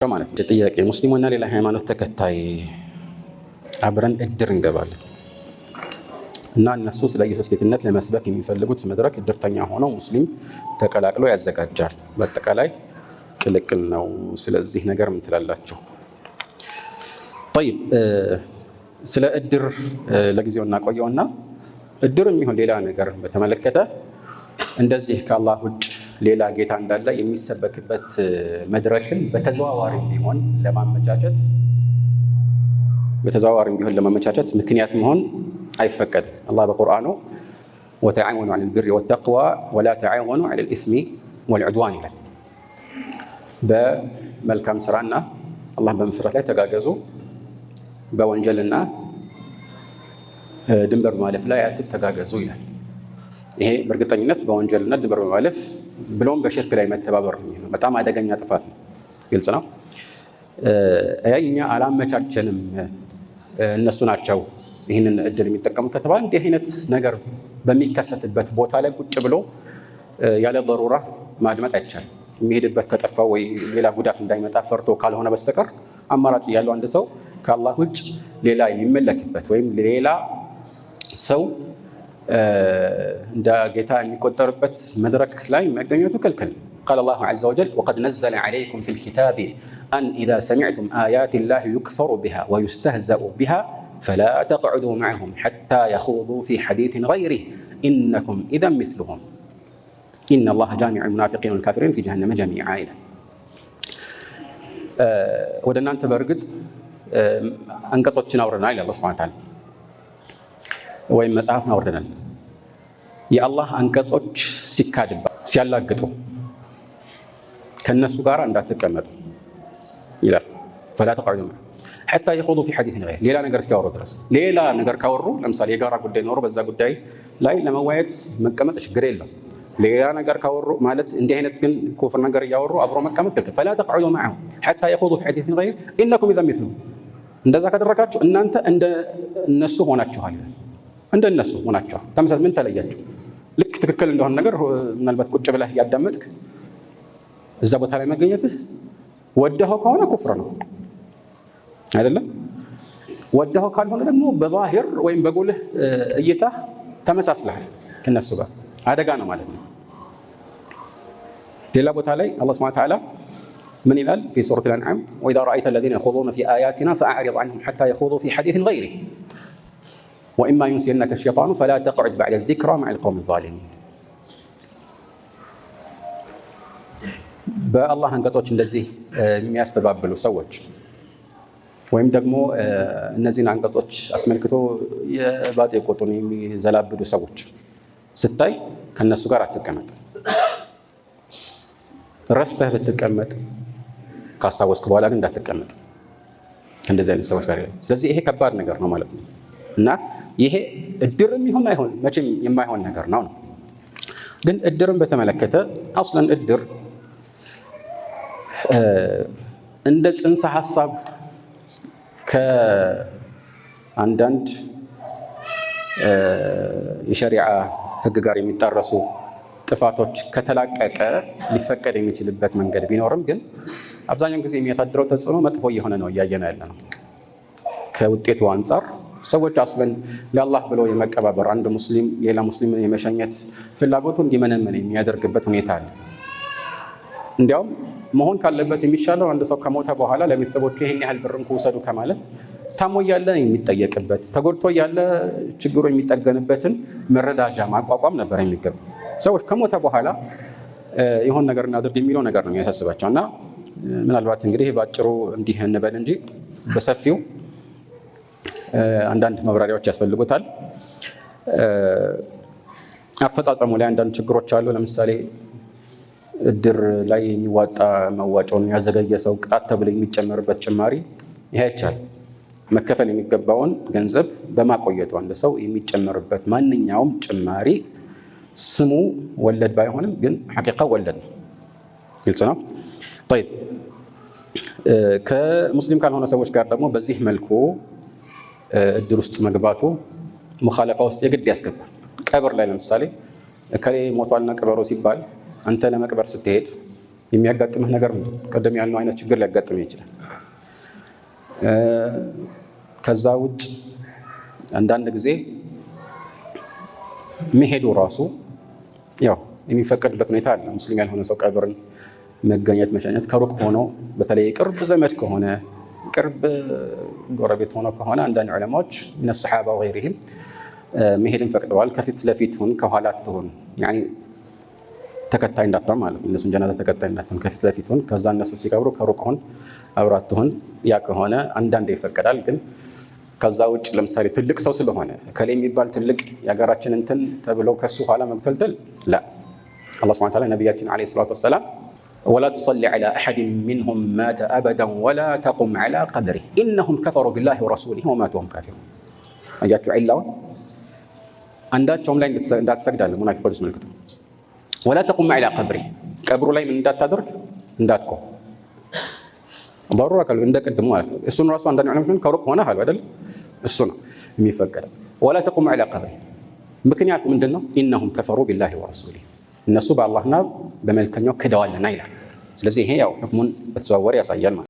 ማለት ነው። ጥያቄ ሙስሊሙና ሌላ ሃይማኖት ተከታይ አብረን እድር እንገባለን እና እነሱ ስለ ኢየሱስ ጌትነት ለመስበክ የሚፈልጉት መድረክ እድርተኛ ሆነው ሙስሊም ተቀላቅሎ ያዘጋጃል። በአጠቃላይ ቅልቅል ነው። ስለዚህ ነገር ምን ትላላችሁ? طيب ስለ እድር ለጊዜው እናቆየውና እድርም ይሁን ሌላ ነገር በተመለከተ እንደዚህ ከአላህ ውጭ ሌላ ጌታ እንዳለ የሚሰበክበት መድረክን በተዘዋዋሪ ቢሆን ለማመቻቸት ምክንያት መሆን አይፈቀድም። አላህ በቁርአኑ ወተዓወኑ ዐለል ቢሪ ወተቅዋ ወላ ተዓወኑ ዐለል ኢስሚ ወልዑድዋን ይላል። በመልካም ስራና አላህ በመፍራት ላይ ተጋገዙ፣ በወንጀልና ድንበር በማለፍ ላይ አትተጋገዙ ይላል። ይሄ በእርግጠኝነት በወንጀልና ድንበር በማለፍ ብሎም በሽርክ ላይ መተባበር ነው። በጣም አደገኛ ጥፋት ነው። ግልጽ ነው። እኛ አላመቻቸንም እነሱ ናቸው ይህንን እድል የሚጠቀሙት ከተባለ እንዲህ አይነት ነገር በሚከሰትበት ቦታ ላይ ቁጭ ብሎ ያለ ضرورة ማድመጥ አይቻልም። የሚሄድበት ከጠፋው ወይ ሌላ ጉዳት እንዳይመጣ ፈርቶ ካልሆነ በስተቀር አማራጭ ያለው አንድ ሰው ከአላህ ውጭ ሌላ የሚመለክበት ወይም ሌላ ሰው እንደ ጌታ የሚቆጠርበት መድረክ ላይ መገኘቱ ክልክል። قال الله عز وجل وقد نزل عليكم في الكتاب أن إذا سمعتم آيات الله يكفر بها ويستهزأ بها فلا تقعدوا معهم حتى يخوضوا في حديث غيره إنكم إذا مثلهم إن الله جامع المنافقين والكافرين في جهنم جميعا إلى ودنا أنت برقد أنقصتنا ورنا إلى الله سبحانه وتعالى ወይም መጽሐፍን አውርደናል። የአላህ አንቀጾች ሲካድባ ሲያላግጡ ከነሱ ጋር እንዳትቀመጡ ይላል። فلا تقعدوا معهم حتى يخوضوا في حديث غيره ሌላ ነገር እስኪያወሩ ድረስ። ሌላ ነገር ካወሩ ለምሳሌ የጋራ ጉዳይ ኖሮ በዛ ጉዳይ ላይ ለመወያየት መቀመጥ ችግር የለም። ሌላ ነገር ካወሩ ማለት እንዲህ አይነት ግን ኩፍር ነገር እያወሩ አብሮ መቀመጥ ክልክል። فلا تقعدوا معهم حتى يخوضوا في حديث غيره إنكم إذا مثلهم እንደዛ ካደረጋችሁ እናንተ እንደ እነሱ ሆናችኋል። እንደነሱ ሆናችኋል። ተመሳሳይ ምን ተለያችሁ? ልክ ትክክል እንደሆነ ነገር ምናልባት ቁጭ ብለህ ያዳመጥክ እዛ ቦታ ላይ መገኘትህ ወደኸው ከሆነ ኩፍር ነው አይደለም። ወደኸው ካልሆነ ደግሞ በዛሂር ወይም በጉልህ እይታ ተመሳስለሃል ከነሱ ጋር አደጋ ነው ማለት ነው። ሌላ ቦታ ላይ አላህ ሱብሓነሁ ወተዓላ ምን ይላል? في سورة الأنعام وإذا رأيت الذين يخوضون في آياتنا فأعرض عنهم حتى يخوضوا في حديث غيره وإما ينسينك الشيطان فلا تقعد بعد الذكرى مع القوم الظالمين በአላህ አንቀጾች እንደዚህ የሚያስተባብሉ ሰዎች ወይም ደግሞ እነዚህን አንቀጾች አስመልክቶ የባጤ ቆጡን የሚዘላብዱ ሰዎች ስታይ ከነሱ ጋር አትቀመጥ። ረስተህ ብትቀመጥ ካስታወስክ በኋላ ግን እንዳትቀመጥ እንደዚህ አይነት ሰዎች ጋር። ስለዚህ ይሄ ከባድ ነገር ነው ማለት ነው። እና ይሄ እድርም ይሁን አይሆን መቼም የማይሆን ነገር ነው። ግን እድርን በተመለከተ አስለን እድር እንደ ጽንሰ ሐሳብ ከአንዳንድ የሸሪዓ ህግ ጋር የሚጣረሱ ጥፋቶች ከተላቀቀ ሊፈቀድ የሚችልበት መንገድ ቢኖርም ግን አብዛኛውን ጊዜ የሚያሳድረው ተጽዕኖ መጥፎ እየሆነ ነው እያየን ያለ ነው። ከውጤቱ አንጻር ሰዎች አስለን ለአላህ ብለው የመቀባበር አንድ ሙስሊም ሌላ ሙስሊምን የመሸኘት ፍላጎቱ እንዲመነመን የሚያደርግበት ሁኔታ አለ። እንዲያውም መሆን ካለበት የሚሻለው አንድ ሰው ከሞተ በኋላ ለቤተሰቦቹ ይሄን ያህል ብር እንኳን ውሰዱ ከማለት ታሞ እያለ የሚጠየቅበት ተጎድቶ እያለ ችግሩ የሚጠገንበትን መረዳጃ ማቋቋም ነበር የሚገባ። ሰዎች ከሞተ በኋላ የሆነ ነገር እናድርግ የሚለው ነገር ነው የሚያሳስባቸው። እና ምናልባት እንግዲህ ባጭሩ እንዲህ እንበል እንጂ በሰፊው አንዳንድ መብራሪያዎች ያስፈልጉታል። አፈጻጸሙ ላይ አንዳንድ ችግሮች አሉ። ለምሳሌ እድር ላይ የሚዋጣ መዋጮውን ያዘገየ ሰው ቅጣት ተብሎ የሚጨመርበት ጭማሪ ይሄ አይቻልም። መከፈል የሚገባውን ገንዘብ በማቆየቱ አንድ ሰው የሚጨመርበት ማንኛውም ጭማሪ ስሙ ወለድ ባይሆንም ግን ሐቂቃ ወለድ ነው። ግልጽ ነው። طيب ከሙስሊም ካልሆነ ሰዎች ጋር ደግሞ በዚህ መልኩ እድር ውስጥ መግባቱ ሙኻለፋ ውስጥ የግድ ያስገባል። ቀብር ላይ ለምሳሌ እከሌ ሞቷልና ቅበሩ ሲባል አንተ ለመቅበር ስትሄድ የሚያጋጥምህ ነገር ነው። ቀደም ያልነው አይነት ችግር ሊያጋጥምህ ይችላል። ከዛ ውጭ አንዳንድ ጊዜ መሄዱ ራሱ ያው የሚፈቀድበት ሁኔታ አለ። ሙስሊም ያልሆነ ሰው ቀብርን መገኘት መሸኘት ከሩቅ ሆኖ በተለይ ቅርብ ዘመድ ከሆነ ቅርብ ጎረቤት ሆኖ ከሆነ አንዳንድ ዑለማዎች من الصحابه وغيرهم መሄድን ፈቅደዋል። ከፊት ለፊት ሁን ከኋላ አትሁን፣ ያኒ ተከታይ እንዳትሆን ማለት ነው። እነሱን ጀናዛ ተከታይ እንዳትሆን ከፊት ለፊት ሁን፣ ከዛ እነሱ ሲቀብሩ ከሩቅ ሁን፣ አብረህ አትሁን። ያ ከሆነ አንዳንዴ ይፈቀዳል። ግን ከዛ ውጭ ለምሳሌ ትልቅ ሰው ስለሆነ ከሌ የሚባል ትልቅ የሀገራችን እንትን ተብለው ከሱ ኋላ መግተልተል ላ አላህ ሱብሓነሁ ወተዓላ ነቢያችን ዓለይሂ ሰላቱ ወሰላም ወላ ቱሰሊ ዐላ አሐድን ሚንሁም ማተ አበደን ወላ ተቁም ዐላ ቀብሪህ ኢነሁም ከፈሩ ቢላሂ ወረሱሊሂ ወማቱ ወሁም ካፊሩን። አያችሁ ዒላውን አንዳቸውም ላይ እንዳትሰግዳለህ ሙናፊቆች መልክቱ ወላ ተቁም ዐላ ቀብሪህ ቀብሩ ላይ ምን እንዳታደርግ እንዳትቆም ضرورة كله عندك قدم ማለት ነው። እሱን ራሱ አንዳንድ ዑለማዎች ከሩቅ ሆነ አሉ አይደል? እሱ ነው የሚፈቀደው። ወላ ተቁም ዐላ ቀብሪህ ምክንያቱ ምንድነው? ኢነሁም ከፈሩ ቢላሂ ወረሱሊሂ እነሱ በአላህና በመልእክተኛው ክደዋልና ይላል። ስለዚህ ይሄ ያው ህክሙን በተዘዋወረ ያሳያል ማለት ነው።